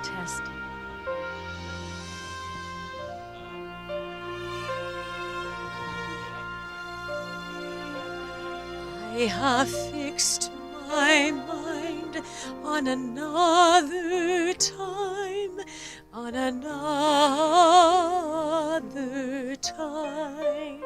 Testing. I have fixed my mind on another time, on another time.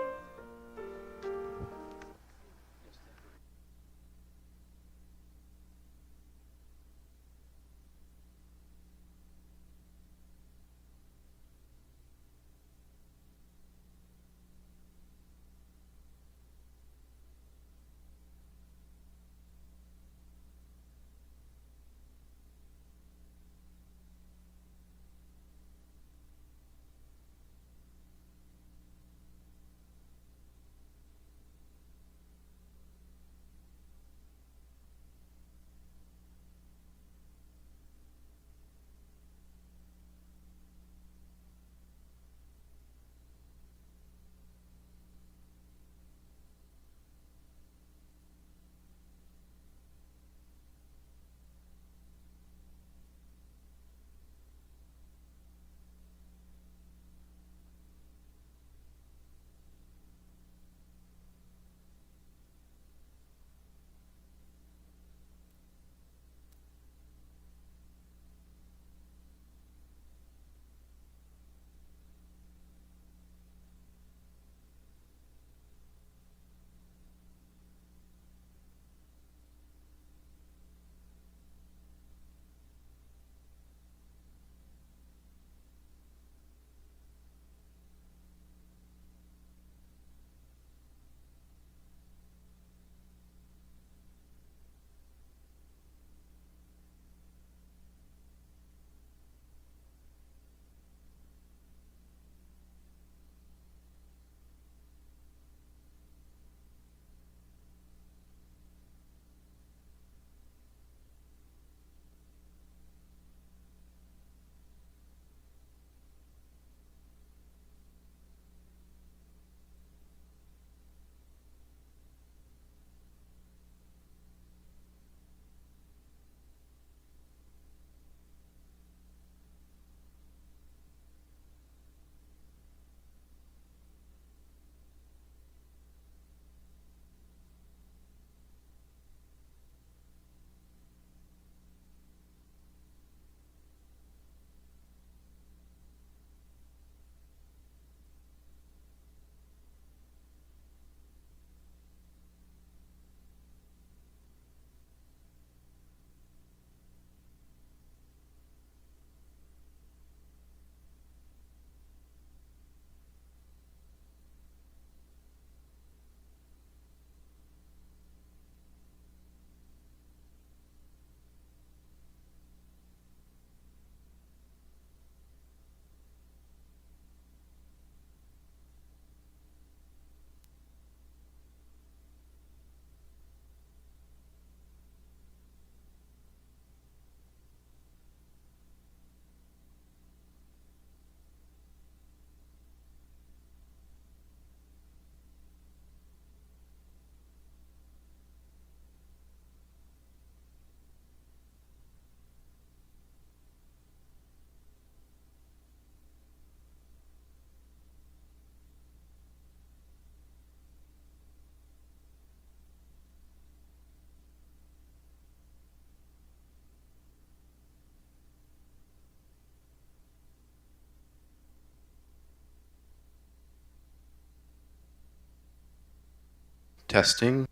Testing.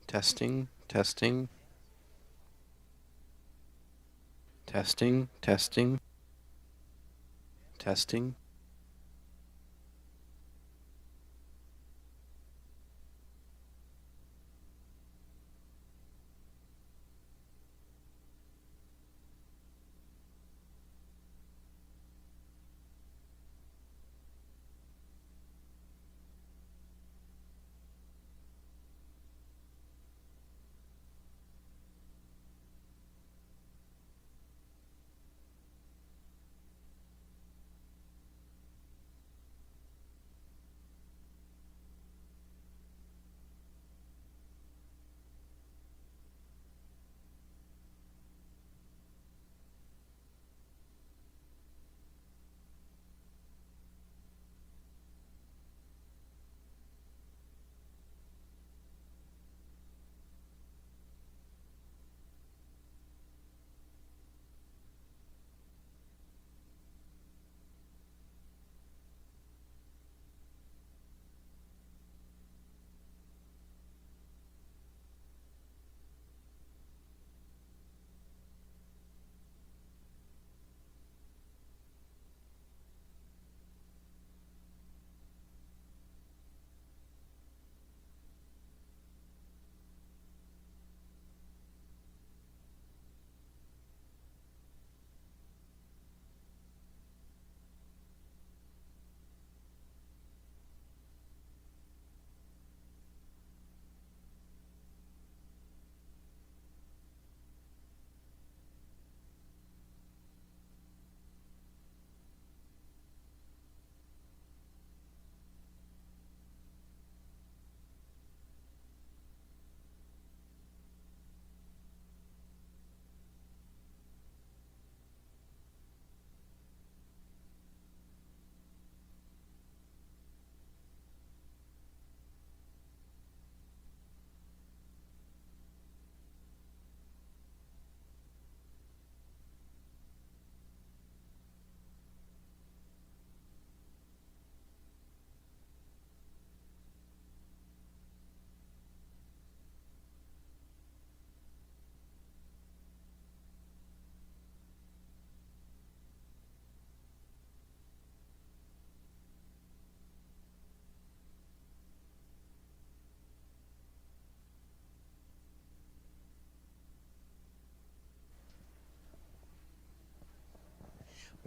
Testing, testing, testing, testing, testing.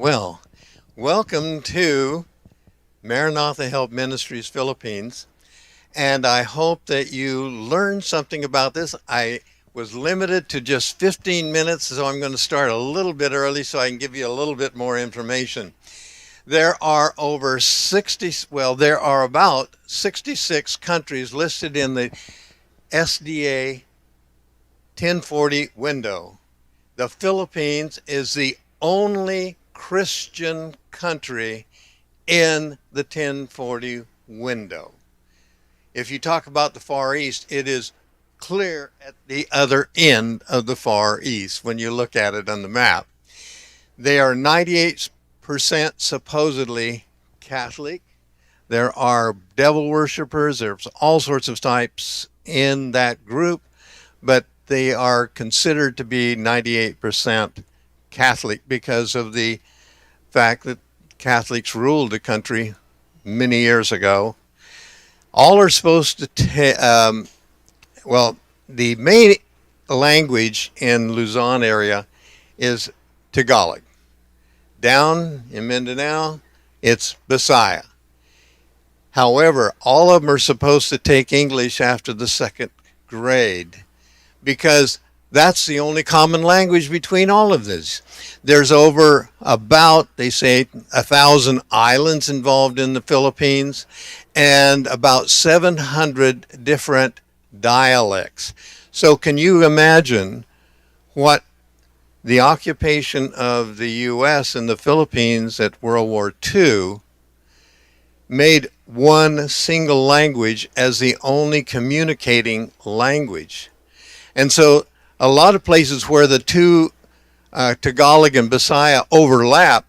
Well, welcome to Maranatha Help Ministries Philippines, and I hope that you learned something about this. I was limited to just 15 minutes, so I'm going to start a little bit early so I can give you a little bit more information. There are there are about 66 countries listed in the SDA 1040 window. The Philippines is the only Christian country in the 1040 window. If you talk about the Far East, it is clear at the other end of the Far East when you look at it on the map. They are 98% supposedly Catholic. There are devil worshippers. There's all sorts of types in that group, but they are considered to be 98% Catholic because of the fact that Catholics ruled the country many years ago. All are supposed to the main language in Luzon area is Tagalog. Down in Mindanao, it's Bisaya. However, all of them are supposed to take English after the second grade because that's the only common language between all of this. There's they say, 1,000 islands involved in the Philippines and about 700 different dialects. So can you imagine what the occupation of the U.S. and the Philippines at World War II made one single language as the only communicating language? And so a lot of places where the two Tagalog and Bisaya overlap,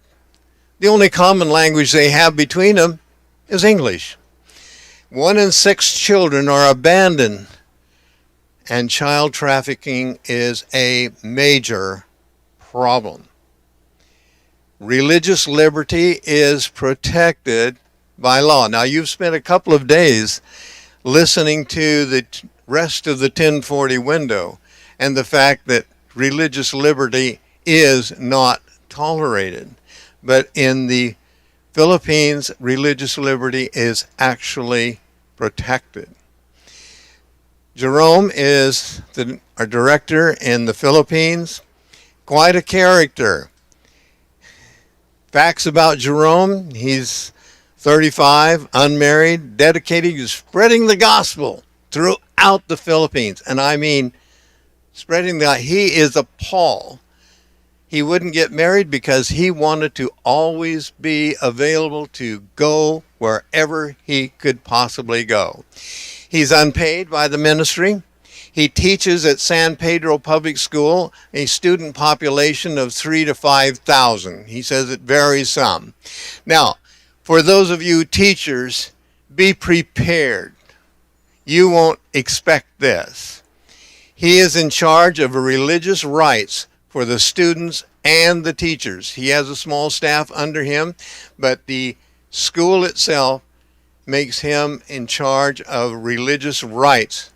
the only common language they have between them is English. 1 in 6 children are abandoned, and child trafficking is a major problem. Religious liberty is protected by law. Now, you've spent a couple of days listening to the rest of the 1040 window and the fact that religious liberty is not tolerated. But in the Philippines, religious liberty is actually protected. Jerome is our director in the Philippines. Quite a character. Facts about Jerome: he's 35, unmarried, dedicated to spreading the gospel throughout the Philippines. And I mean, he is a Paul. He wouldn't get married because he wanted to always be available to go wherever he could possibly go. He's unpaid by the ministry. He teaches at San Pedro Public School, a student population of 3,000 to 5,000. He says it varies some. Now, for those of you teachers, be prepared. You won't expect this. He is in charge of religious rights for the students and the teachers. He has a small staff under him, but the school itself makes him in charge of religious rights.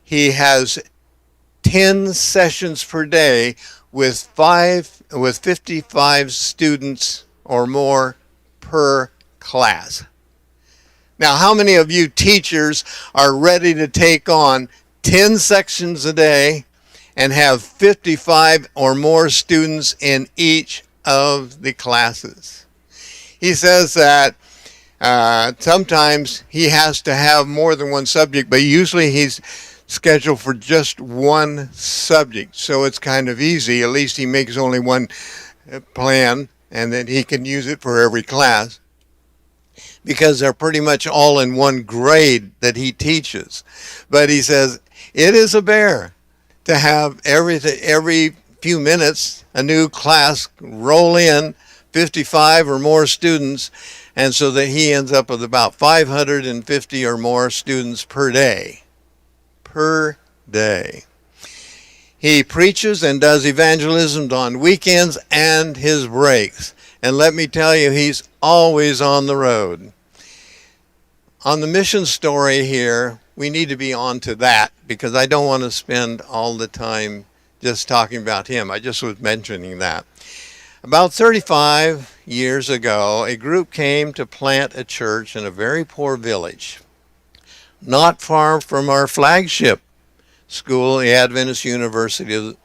He has 10 sessions per day with 55 students or more per class. Now, how many of you teachers are ready to take on 10 sections a day and have 55 or more students in each of the classes? He says that sometimes he has to have more than one subject, but usually he's scheduled for just one subject. So it's kind of easy. At least he makes only one plan, and then he can use it for every class, because they're pretty much all in one grade that he teaches. But he says it is a bear to have every few minutes a new class roll in, 55 or more students, and so that he ends up with about 550 or more students per day. Per day. He preaches and does evangelism on weekends and his breaks. And let me tell you, he's always on the road. On the mission story here, we need to be on to that, because I don't want to spend all the time just talking about him. I just was mentioning that. About 35 years ago, a group came to plant a church in a very poor village, not far from our flagship school, the Adventist University of the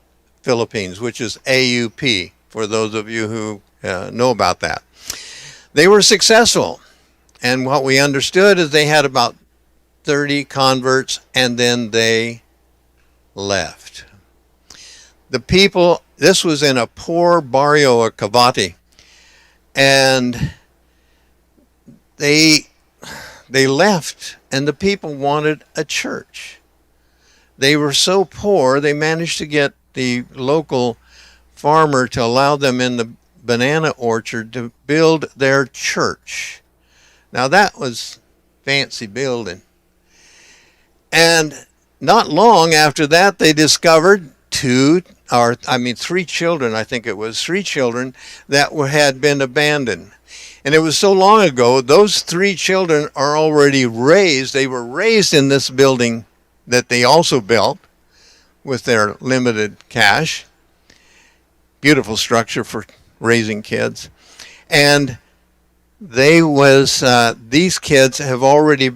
Philippines, which is AUP, for those of you who know about that. They were successful, and what we understood is they had about 30 converts, and then they left. The people, this was in a poor barrio of Cavite, and they left, and the people wanted a church. They were so poor, they managed to get the local farmer to allow them in the banana orchard to build their church. Now that was fancy building. And not long after that, they discovered three children, I think it was, three children that had been abandoned. And it was so long ago, those three children are already raised. They were raised in this building that they also built with their limited cash. Beautiful structure for raising kids. And these kids have already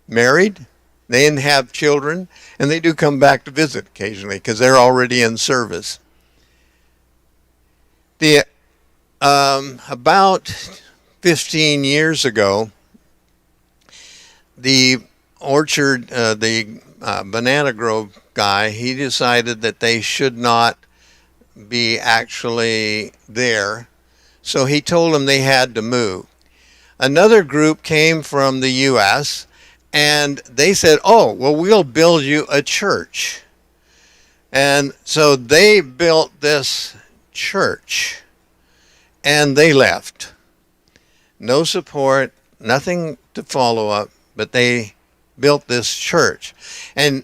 married. They didn't have children, and they do come back to visit occasionally because they're already in service. About 15 years ago, the orchard, the banana grove guy, he decided that they should not be actually there, so he told them they had to move. Another group came from the U.S., and they said, oh, well, we'll build you a church. And so they built this church, and they left. No support, nothing to follow up, but they built this church. And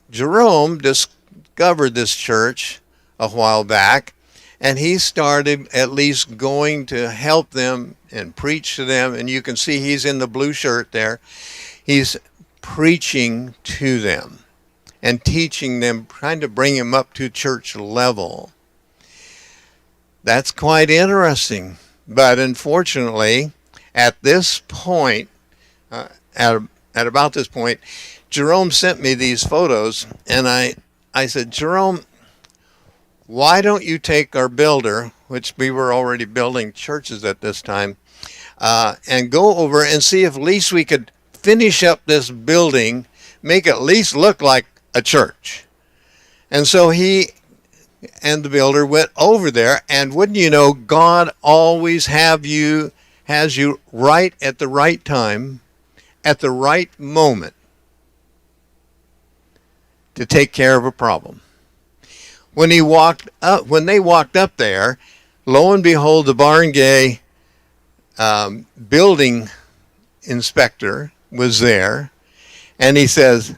Jerome discovered this church a while back, and he started at least going to help them and preach to them. And you can see he's in the blue shirt there. He's preaching to them and teaching them, trying to bring them up to church level. That's quite interesting. But unfortunately, at this point, at about this point, Jerome sent me these photos, and I said, Jerome, why don't you take our builder, which we were already building churches at this time, and go over and see if at least we could finish up this building, make it at least look like a church. And so he and the builder went over there, and wouldn't you know, God always has you right at the right time, at the right moment, to take care of a problem. When they walked up there, lo and behold, the barangay building inspector was there, and he says,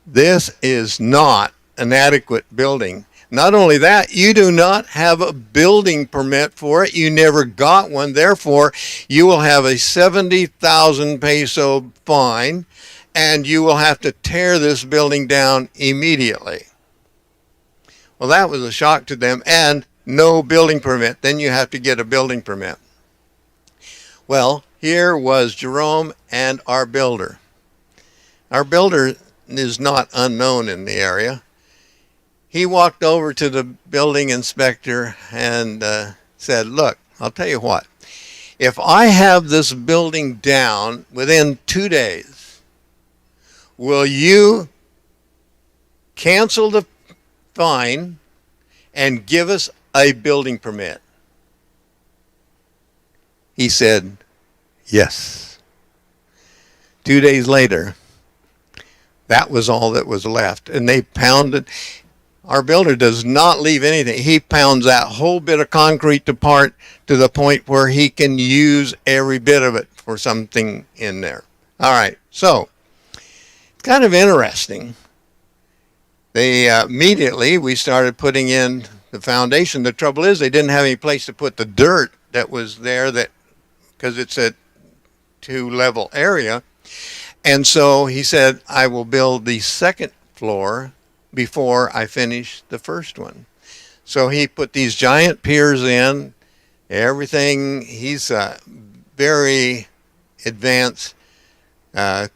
this is not an adequate building. Not only that, you do not have a building permit for it. You never got one. Therefore, you will have a 70,000 peso fine, and you will have to tear this building down immediately. Well, that was a shock to them, and no building permit. Then you have to get a building permit. Well, here was Jerome and our builder. Our builder is not unknown in the area. He walked over to the building inspector and said, look, I'll tell you what. If I have this building down within 2 days, will you cancel the fine and give us a building permit? He said, yes. 2 days later, that was all that was left. And they pounded. Our builder does not leave anything. He pounds that whole bit of concrete apart to the point where he can use every bit of it for something in there. All right, so it's kind of interesting. Immediately we started putting in the foundation. The trouble is they didn't have any place to put the dirt that was there, because it's a 2-level area. And so he said, I will build the second floor before I finish the first one. So he put these giant piers in, Everything, he's a very advanced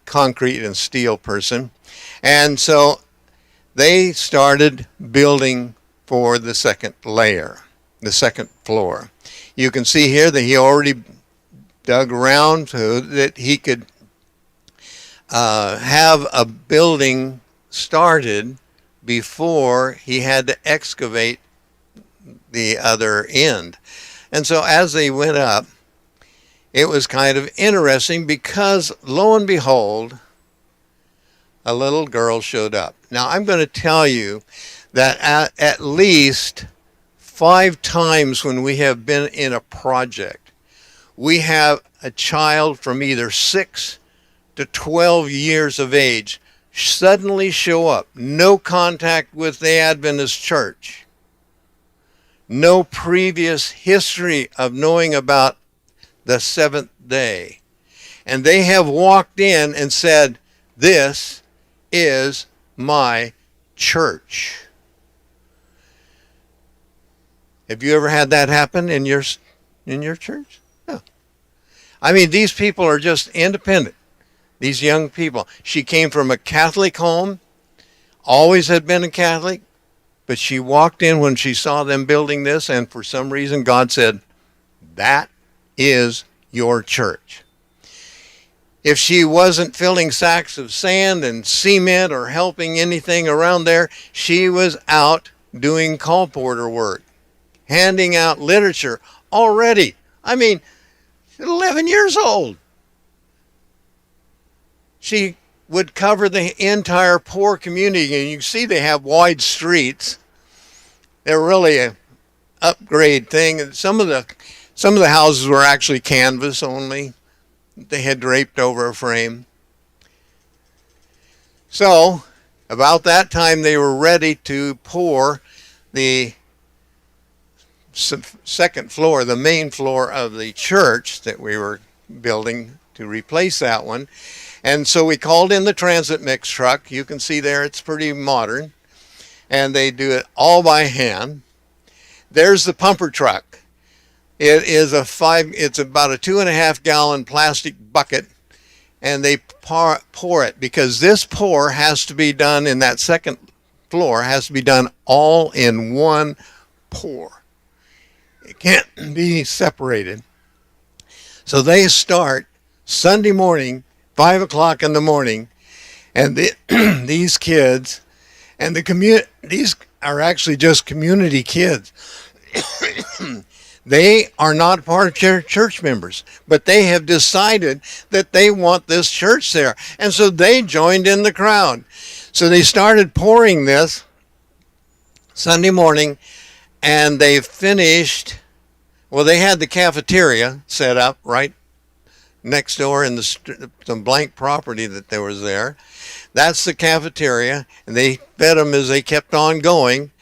concrete and steel person. And so they started building for the second layer, the second floor. You can see here that he already dug around so that he could have a building started before he had to excavate the other end. And so as they went up, it was kind of interesting because lo and behold, a little girl showed up. Now I'm going to tell you that at least 5 times when we have been in a project, we have a child from either 6 to 12 years of age suddenly show up. No contact with the Adventist church. No previous history of knowing about the seventh day. And they have walked in and said, "This is my church." Have you ever had that happen in your church? No. I mean, these people are just independent. These young people. She came from a Catholic home, always had been a Catholic, but she walked in when she saw them building this, and for some reason God said, "That is your church." If she wasn't filling sacks of sand and cement or helping anything around there, she was out doing colporteur work, handing out literature already. I mean, 11 years old. She would cover the entire poor community, and you see they have wide streets. They're really an upgrade thing. And some of the houses were actually canvas only. They had draped over a frame. So, about that time, they were ready to pour the second floor, the main floor of the church that we were building to replace that one. And so we called in the transit mix truck. You can see there it's pretty modern. And they do it all by hand. There's the pumper truck. It's about a 2.5 gallon plastic bucket, and they pour it because this pour has to be done in that second floor, has to be done all in one pour. It can't be separated. So they start Sunday morning, 5 o'clock in the morning, and these kids, and these are actually just community kids. They are not part of church members, but they have decided that they want this church there. And so they joined in the crowd. So they started pouring this Sunday morning, and they finished, well, they had the cafeteria set up right next door in some blank property that there was there. That's the cafeteria, and they fed them as they kept on going.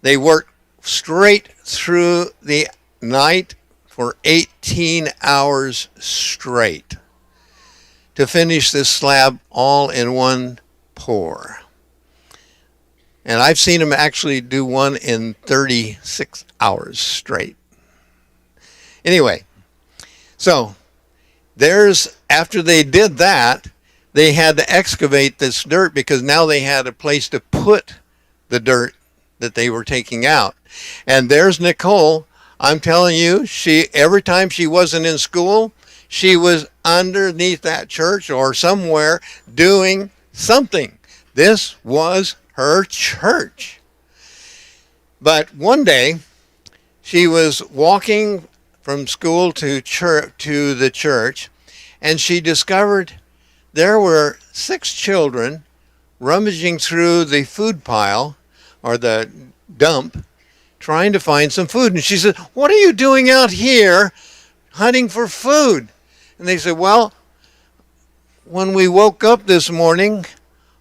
They worked straight through the night for 18 hours straight to finish this slab all in one pour. And I've seen them actually do one in 36 hours straight. Anyway, so after they did that, they had to excavate this dirt because now they had a place to put the dirt that they were taking out. And there's Nicole. I'm telling you, every time she wasn't in school, she was underneath that church or somewhere doing something. This was her church. But one day, she was walking from school to the church, and she discovered there were 6 children rummaging through the food pile or the dump trying to find some food. And she said, "What are you doing out here hunting for food?" And they said, "Well, when we woke up this morning,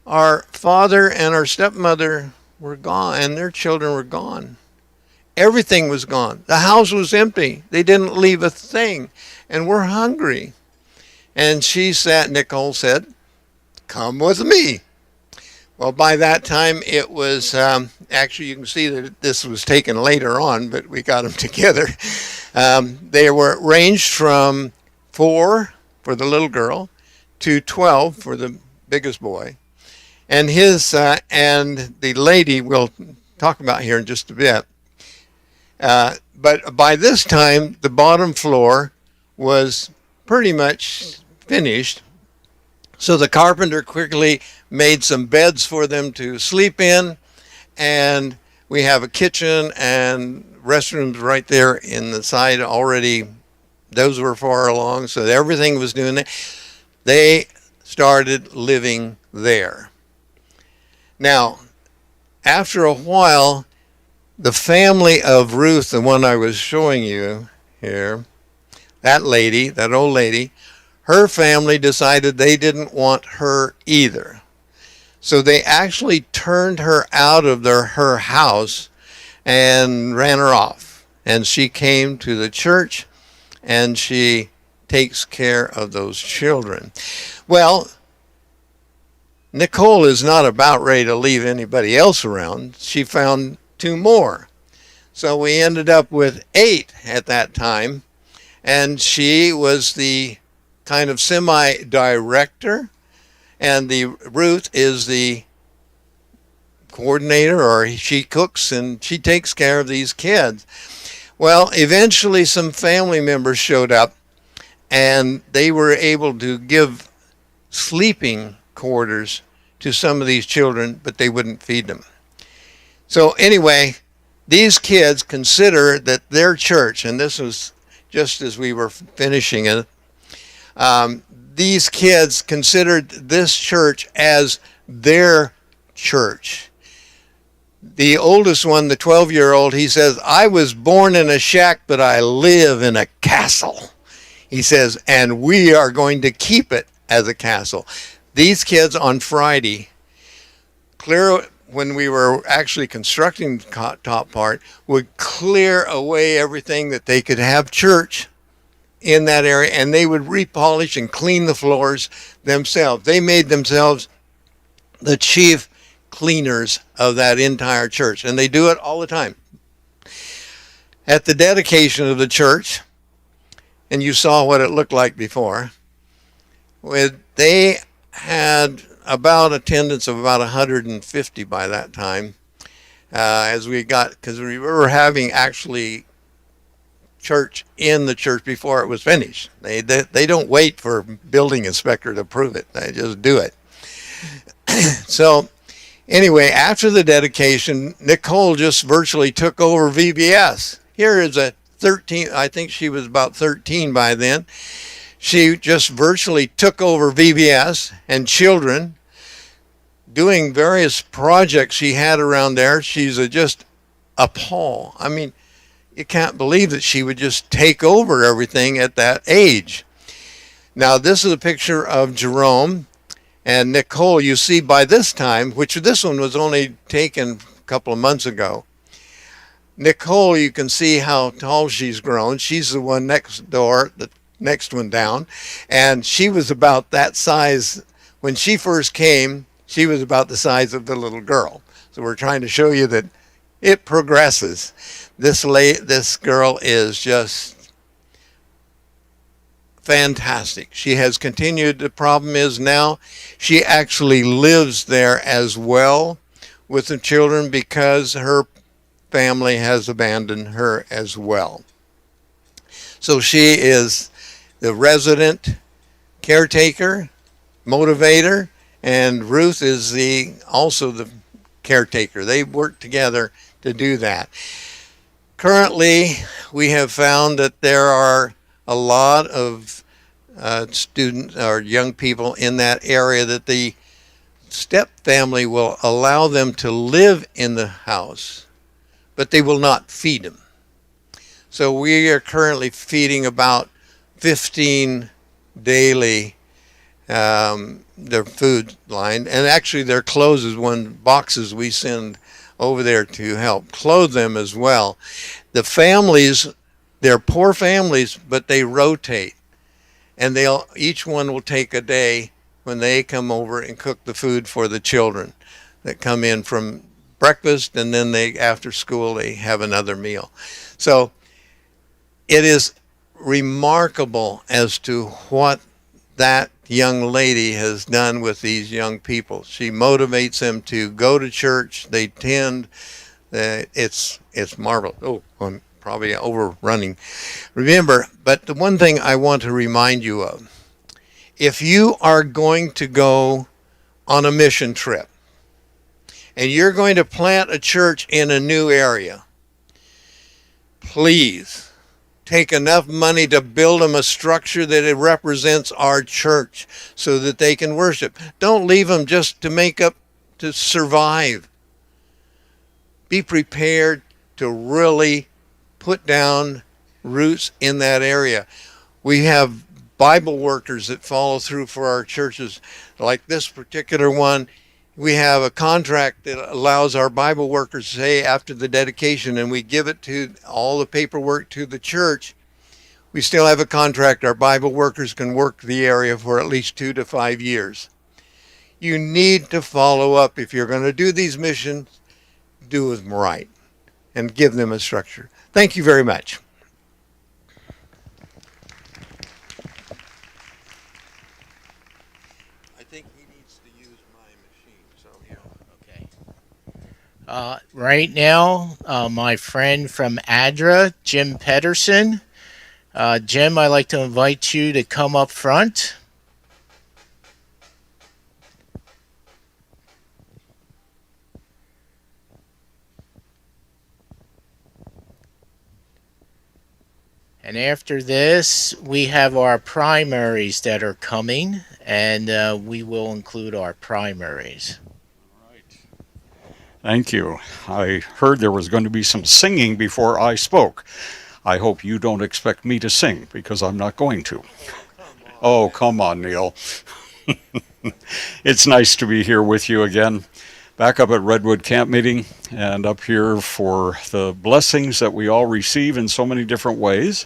our father and our stepmother were gone, and their children were gone. Everything was gone. The house was empty. They didn't leave a thing, and we're hungry." And Nicole said, "Come with me." Well, by that time, it was, actually, you can see that this was taken later on, but we got them together. They were ranged from 4 for the little girl to 12 for the biggest boy. And and the lady we'll talk about here in just a bit. But by this time, the bottom floor was pretty much finished. So the carpenter quickly made some beds for them to sleep in, and we have a kitchen and restrooms right there in the side already. Those were far along, so everything was doing that. They started living there. Now, after a while, the family of Ruth, the one I was showing you here, that lady, that old lady, her family decided they didn't want her either. So they actually turned her out of her house and ran her off. And she came to the church and she takes care of those children. Well, Nicole is not about ready to leave anybody else around. She found 2 more. So we ended up with 8 at that time. And she was the kind of semi-director. And Ruth is the coordinator, or she cooks and she takes care of these kids. Well, eventually some family members showed up and they were able to give sleeping quarters to some of these children, but they wouldn't feed them. So anyway, these kids consider that their church, and this was just as we were finishing it, these kids considered this church as their church. The oldest one, the 12-year-old, he says, I was born in a shack, but I live in a castle. He says, and we are going to keep it as a castle. These kids on Friday, when we were actually constructing the top part, would clear away everything that they could have church in that area, and they would repolish and clean the floors themselves. They made themselves the chief cleaners of that entire church, and they do it all the time. At the dedication of the church, and you saw what it looked like before, they had about attendance of about 150 by that time, as we got, because we were having actually church in the church before it was finished. They don't wait for a building inspector to approve it. They just do it. So anyway, after the dedication, Nicole just virtually took over VBS. Here is a 13, I think she was about 13 by then. She just virtually took over VBS and children, doing various projects she had around there. She's just appalled. I mean, you can't believe that she would just take over everything at that age. Now, this is a picture of Jerome and Nicole. You see by this time, which this one was only taken a couple of months ago. Nicole, you can see how tall she's grown. She's the one next door, the next one down. And she was about that size. When she first came, she was about the size of the little girl. So we're trying to show you that it progresses. This girl is just fantastic. She has continued. The problem is now she actually lives there as well with the children because her family has abandoned her as well. So she is the resident caretaker, motivator, and Ruth is also the caretaker. They work together to do that. Currently, we have found that there are a lot of students or young people in that area that the step family will allow them to live in the house, but they will not feed them. So we are currently feeding about 15 daily their food line, and actually their clothes is one boxes we send over there to help clothe them as well. The families, they're poor families, but they rotate, and each one will take a day when they come over and cook the food for the children that come in from breakfast, and then after school they have another meal. So it is remarkable as to what that young lady has done with these young people. She motivates them to go to church. They tend. It's marvelous. Oh, I'm probably overrunning. Remember, but the one thing I want to remind you of: if you are going to go on a mission trip and you're going to plant a church in a new area, please take enough money to build them a structure that it represents our church so that they can worship. Don't leave them just to make up, to survive. Be prepared to really put down roots in that area. We have Bible workers that follow through for our churches. Like this particular one, we have a contract that allows our Bible workers to say after the dedication, and we give it to all the paperwork to the church. We still have a contract. Our Bible workers can work the area for at least 2 to 5 years. You need to follow up. If you're going to do these missions, do them right and give them a structure. Thank you very much. I think he needs to use my machine. So yeah. Okay. Right now, my friend from ADRA, Jim Pedersen. Jim, I'd like to invite you to come up front. And after this, we have our primaries that are coming, and we will include our primaries. Thank you. I heard there was going to be some singing before I spoke. I hope you don't expect me to sing, because I'm not going to. Oh, come on, Neal. It's nice to be here with you again, back up at Redwood Camp Meeting, and up here for the blessings that we all receive in so many different ways.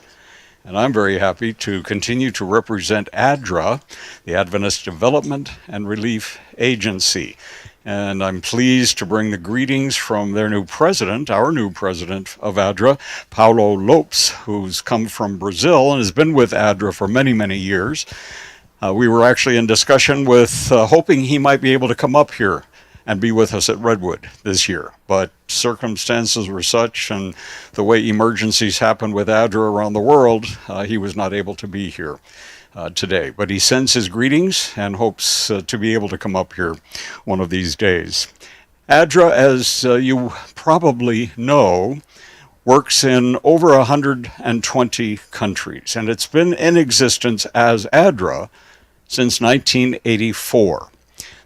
And I'm very happy to continue to represent ADRA, the Adventist Development and Relief Agency. And I'm pleased to bring the greetings from their new president, our new president of ADRA, Paulo Lopes, who's come from Brazil and has been with ADRA for many, many years. We were actually in discussion with hoping he might be able to come up here and be with us at Redwood this year. But circumstances were such, and the way emergencies happen with ADRA around the world, he was not able to be here today. But he sends his greetings and hopes to be able to come up here one of these days. ADRA, as you probably know, works in over 120 countries, and it's been in existence as ADRA since 1984.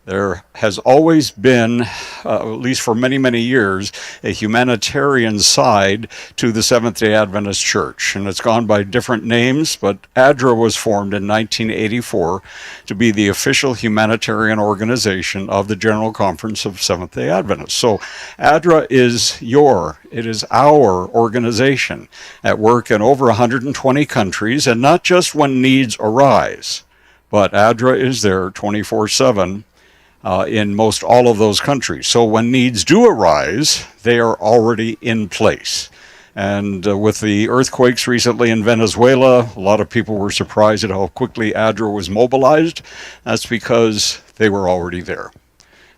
There has always been, at least for many, many years, a humanitarian side to the Seventh-day Adventist Church. And it's gone by different names, but ADRA was formed in 1984 to be the official humanitarian organization of the General Conference of Seventh-day Adventists. So ADRA is our organization at work in over 120 countries, and not just when needs arise, but ADRA is there 24/7. In most all of those countries. So when needs do arise, they are already in place. And with the earthquakes recently in Venezuela, a lot of people were surprised at how quickly ADRA was mobilized. That's because they were already there.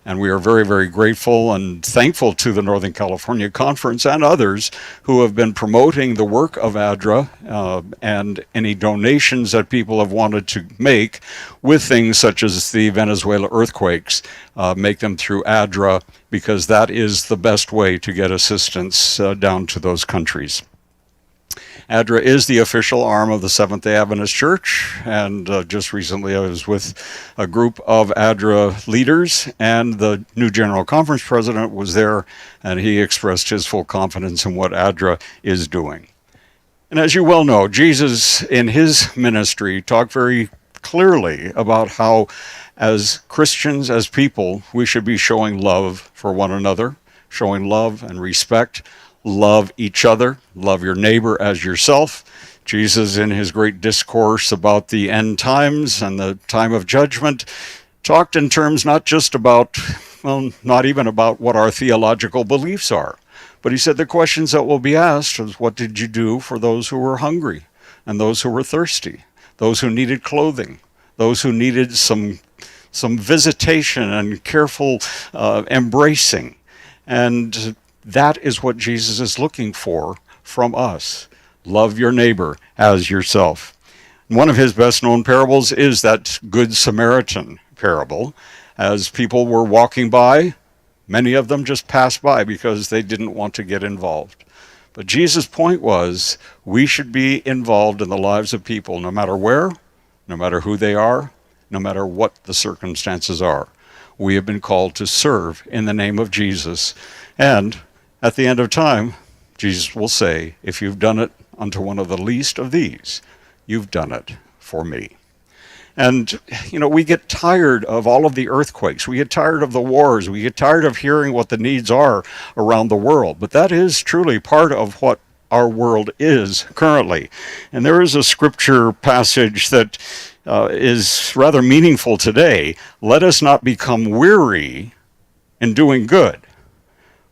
And we are very, very grateful and thankful to the Northern California Conference and others who have been promoting the work of ADRA and any donations that people have wanted to make with things such as the Venezuela earthquakes, make them through ADRA, because that is the best way to get assistance down to those countries. ADRA is the official arm of the Seventh-day Adventist Church, and just recently I was with a group of ADRA leaders, and the new General Conference president was there, and he expressed his full confidence in what ADRA is doing. And as you well know, Jesus in his ministry talked very clearly about how, as Christians, as people, we should be showing love for one another, showing love and respect. Love each other, love your neighbor as yourself. Jesus, in his great discourse about the end times and the time of judgment, talked in terms not just about, well, not even about what our theological beliefs are, But he said the questions that will be asked is, what did you do for those who were hungry and those who were thirsty, those who needed clothing, those who needed some visitation and careful embracing? And that is what Jesus is looking for from us. Love your neighbor as yourself. One of his best known parables is that Good Samaritan parable. As people were walking by, many of them just passed by because they didn't want to get involved. But Jesus' point was, we should be involved in the lives of people, no matter where, no matter who they are, no matter what the circumstances are. We have been called to serve in the name of Jesus. And at the end of time, Jesus will say, if you've done it unto one of the least of these, you've done it for me. And, we get tired of all of the earthquakes. We get tired of the wars. We get tired of hearing what the needs are around the world. But that is truly part of what our world is currently. And there is a scripture passage that is rather meaningful today. Let us not become weary in doing good,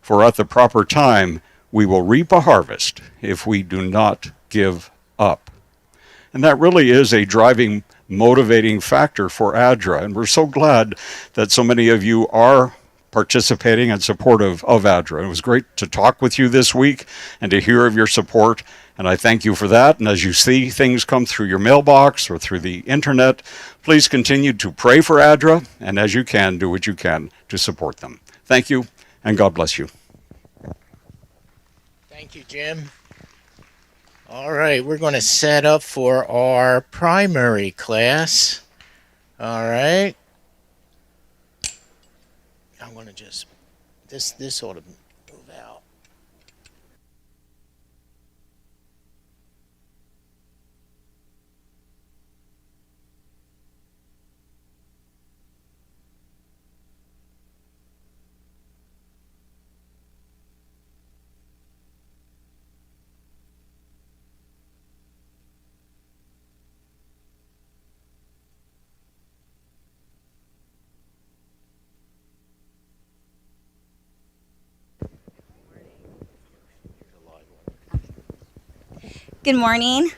for at the proper time we will reap a harvest if we do not give up. And that really is a driving, motivating factor for ADRA. And we're so glad that so many of you are participating and supportive of ADRA. It was great to talk with you this week and to hear of your support. And I thank you for that. And as you see things come through your mailbox or through the internet, please continue to pray for ADRA. And as you can, do what you can to support them. Thank you, and God bless you. Thank you, Jim. All right, we're going to set up for our primary class. All right. I'm going to just, this ought to move out. Good morning.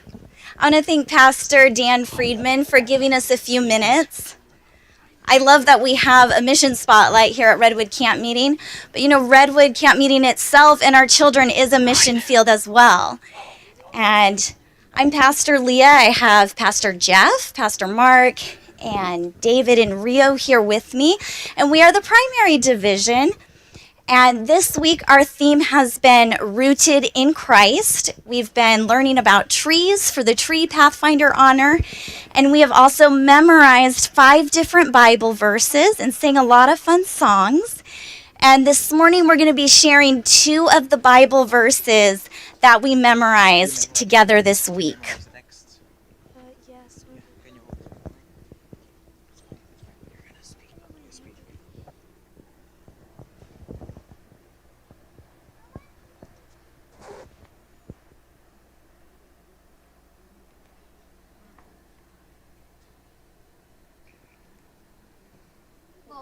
I want to thank Pastor Dan Friedman for giving us a few minutes. I love that we have a mission spotlight here at Redwood Camp Meeting, but Redwood Camp Meeting itself and our children is a mission field as well. And I'm Pastor Leah. I have Pastor Jeff, Pastor Mark, and David and Rio here with me, and we are the primary division. And this week, our theme has been Rooted in Christ. We've been learning about trees for the Tree Pathfinder Honor. And we have also memorized 5 different Bible verses and sang a lot of fun songs. And this morning, we're going to be sharing 2 of the Bible verses that we memorized together this week.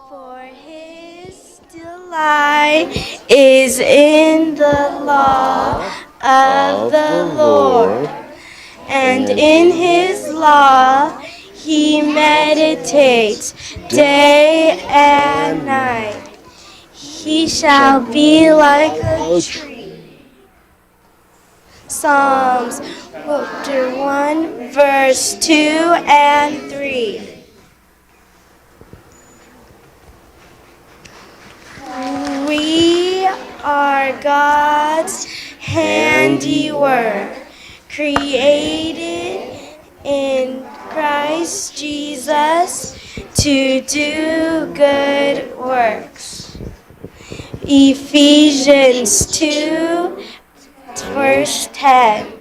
For his delight is in the law of the Lord, and in his law he meditates day and night. He shall be like a tree. Psalms chapter 1, verse 2 and 3. We are God's handiwork, created in Christ Jesus to do good works. Ephesians 2, verse 10.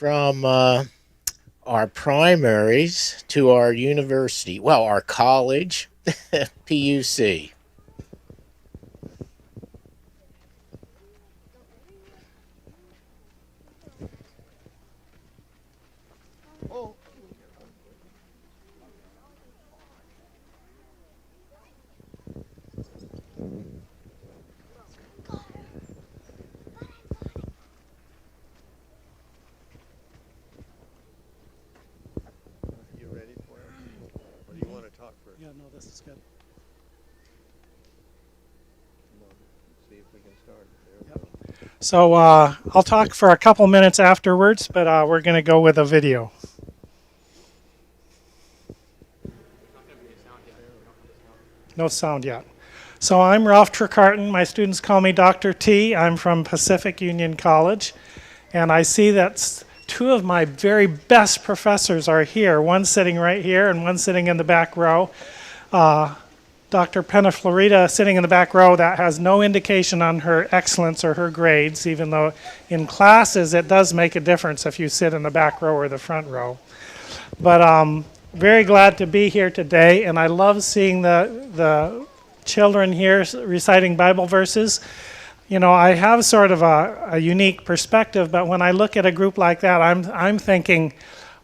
from our primaries to our university, well, our college, PUC. You ready for it? Or do you want to talk first? Yeah, no, this is good. Come on, see if we can start. There we go. So I'll talk for a couple minutes afterwards, but we're going to go with a video. No sound yet. So I'm Ralph Trecarton. My students call me Dr. T. I'm from Pacific Union College. And I see that two of my very best professors are here. One sitting right here and one sitting in the back row. Dr. Penna Florida sitting in the back row, that has no indication on her excellence or her grades, even though in classes it does make a difference if you sit in the back row or the front row. But very glad to be here today, and I love seeing the children here reciting Bible verses. You know, I have sort of a unique perspective, but when I look at a group like that, I'm thinking,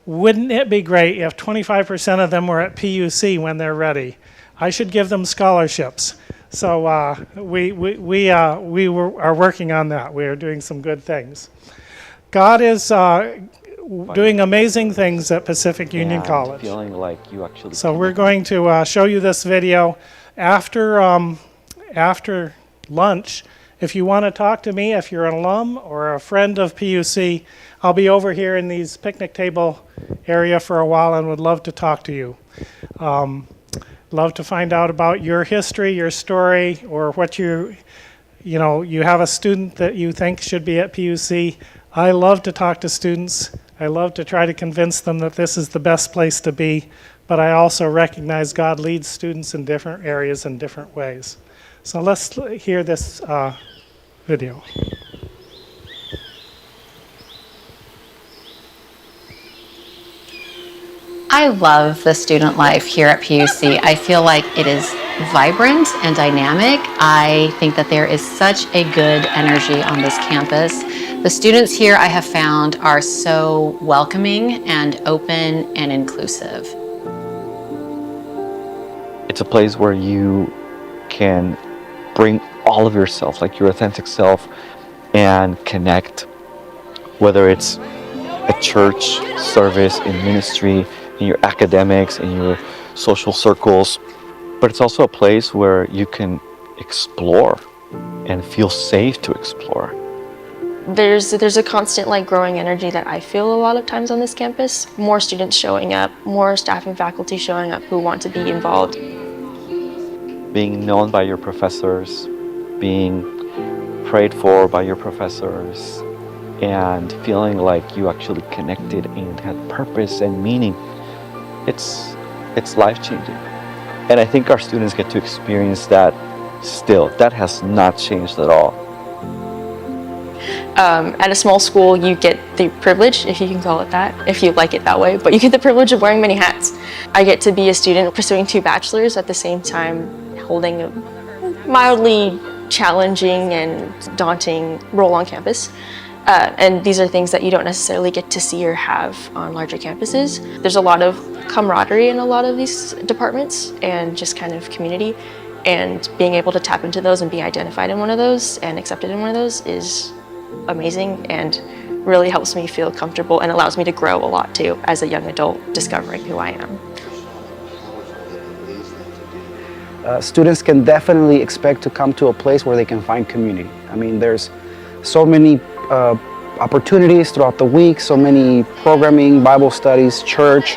wouldn't it be great if 25% of them were at PUC when they're ready? I should give them scholarships. So are working on that. We are doing some good things. God is doing amazing things at Pacific Union College. Feeling like you actually. So we're going to show you this video after lunch. If you want to talk to me, if you're an alum or a friend of PUC, I'll be over here in these picnic table area for a while and would love to talk to you. Love to find out about your history, your story, or what you have a student that you think should be at PUC. I love to talk to students. I love to try to convince them that this is the best place to be, but I also recognize God leads students in different areas in different ways. So let's hear this video. I love the student life here at PUC. I feel like it is vibrant and dynamic. I think that there is such a good energy on this campus. The students here I have found are so welcoming and open and inclusive. It's a place where you can bring all of yourself, like your authentic self, and connect, whether it's a church service, in ministry, in your academics, in your social circles. But it's also a place where you can explore and feel safe to explore. There's a constant growing energy that I feel a lot of times on this campus. More students showing up, more staff and faculty showing up who want to be involved. Being known by your professors, being prayed for by your professors, and feeling like you actually connected and had purpose and meaning. It's life-changing. And I think our students get to experience that still. That has not changed at all. At a small school, you get the privilege, if you can call it that, if you like it that way, but you get the privilege of wearing many hats. I get to be a student pursuing 2 bachelors at the same time, holding a mildly challenging and daunting role on campus. And these are things that you don't necessarily get to see or have on larger campuses. There's a lot of camaraderie in a lot of these departments and just kind of community. And being able to tap into those and be identified in one of those and accepted in one of those is amazing and really helps me feel comfortable and allows me to grow a lot too as a young adult discovering who I am. Students can definitely expect to come to a place where they can find community. I mean, there's so many opportunities throughout the week, so many programming, Bible studies, church.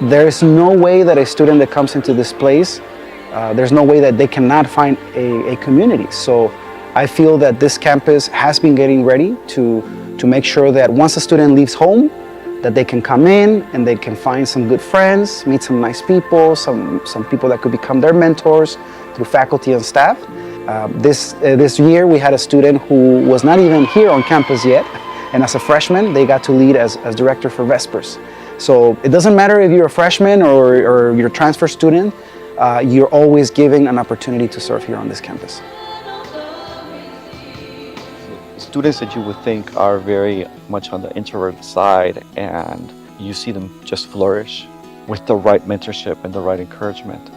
There's no way that a student that comes into this place, there's no way that they cannot find a community. So I feel that this campus has been getting ready to make sure that once a student leaves home, that they can come in and they can find some good friends, meet some nice people, some people that could become their mentors through faculty and staff. This year we had a student who was not even here on campus yet, And as a freshman, they got to lead as director for Vespers. So it doesn't matter if you're a freshman or you're a transfer student, you're always given an opportunity to serve here on this campus. Students that you would think are very much on the introvert side, and you see them just flourish with the right mentorship and the right encouragement.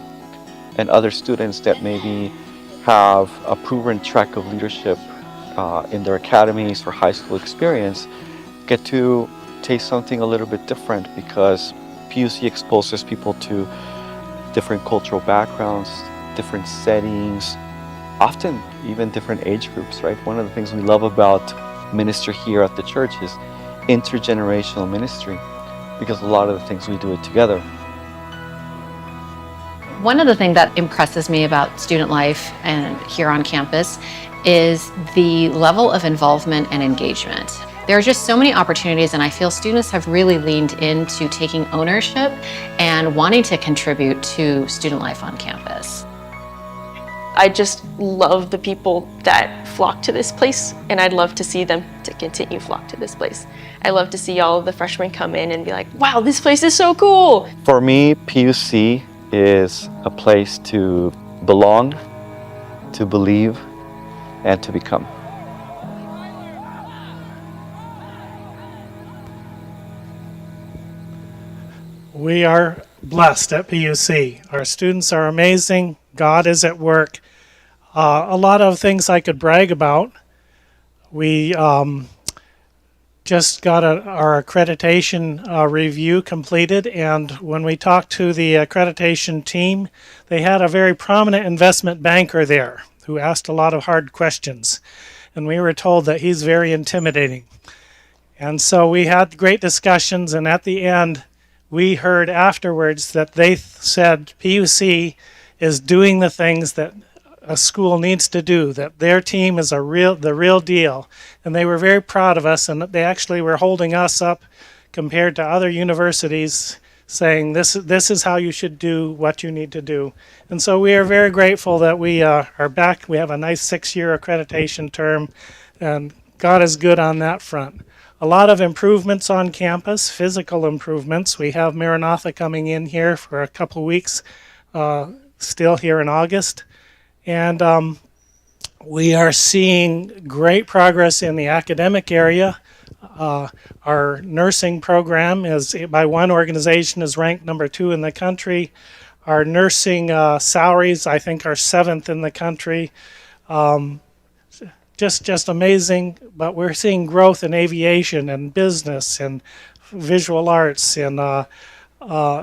And other students that maybe have a proven track of leadership in their academies or high school experience get to taste something a little bit different, because PUC exposes people to different cultural backgrounds, different settings, often even different age groups, right? One of the things we love about ministry here at the church is intergenerational ministry, because a lot of the things we do it together. One of the things that impresses me about student life and here on campus is the level of involvement and engagement. There are just so many opportunities, and I feel students have really leaned into taking ownership and wanting to contribute to student life on campus. I just love the people that flock to this place, and I'd love to see them to continue flock to this place. I love to see all of the freshmen come in and be like, wow, this place is so cool. For me, PUC is a place to belong, to believe, and to become. We are blessed at PUC. Our students are amazing. God is at work. A lot of things I could brag about. We just got our accreditation review completed, and when we talked to the accreditation team, they had a very prominent investment banker there who asked a lot of hard questions, and we were told that he's very intimidating. And so we had great discussions, and at the end, we heard afterwards that they said PUC is doing the things that a school needs to do, that their team is the real deal. And they were very proud of us, and they actually were holding us up compared to other universities, saying this is how you should do what you need to do. And so we are very grateful that we are back. We have a nice 6-year accreditation term, and God is good on that front. A lot of improvements on campus, physical improvements. We have Maranatha coming in here for a couple weeks, still here in August. And we are seeing great progress in the academic area. Our nursing program is, by one organization, is ranked number 2 in the country. Our nursing salaries, I think, are 7th in the country. Just amazing, but we're seeing growth in aviation and business and visual arts, and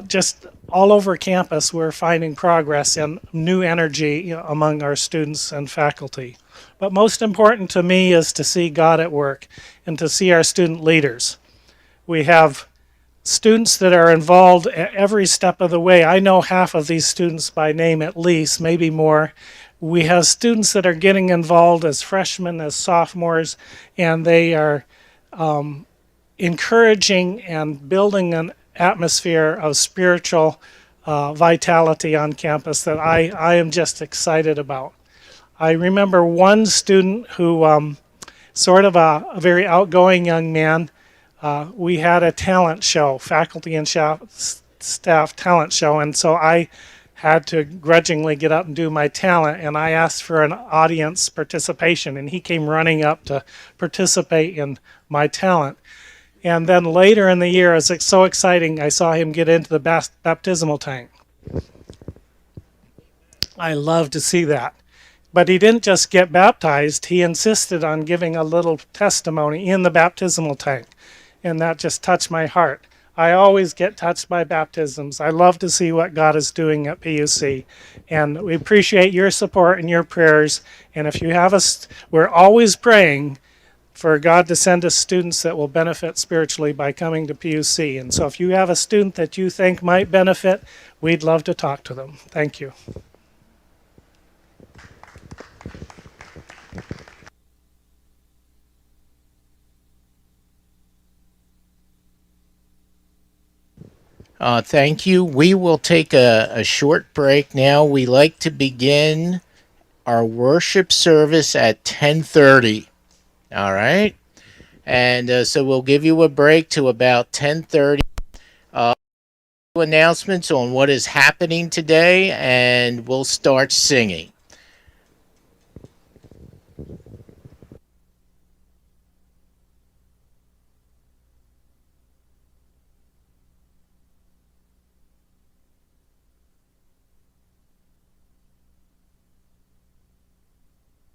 just all over campus we're finding progress and new energy among our students and faculty. But most important to me is to see God at work and to see our student leaders. We have students that are involved at every step of the way. I know half of these students by name at least, maybe more. We have students that are getting involved as freshmen, as sophomores, and they are encouraging and building an atmosphere of spiritual vitality on campus that I am just excited about. I remember one student who, sort of a very outgoing young man, we had a talent show, faculty and staff talent show, and so I had to grudgingly get up and do my talent, and I asked for an audience participation, and he came running up to participate in my talent. And then later in the year, it was so exciting, I saw him get into the baptismal tank. I love to see that. But he didn't just get baptized, he insisted on giving a little testimony in the baptismal tank, and that just touched my heart. I always get touched by baptisms. I love to see what God is doing at PUC. And we appreciate your support and your prayers. And if you have us, we're always praying for God to send us students that will benefit spiritually by coming to PUC. And so if you have a student that you think might benefit, we'd love to talk to them. Thank you. Thank you. We will take a short break now. We like to begin our worship service at 10:30. All right? And so we'll give you a break to about 10:30. Announcements on what is happening today, and we'll start singing.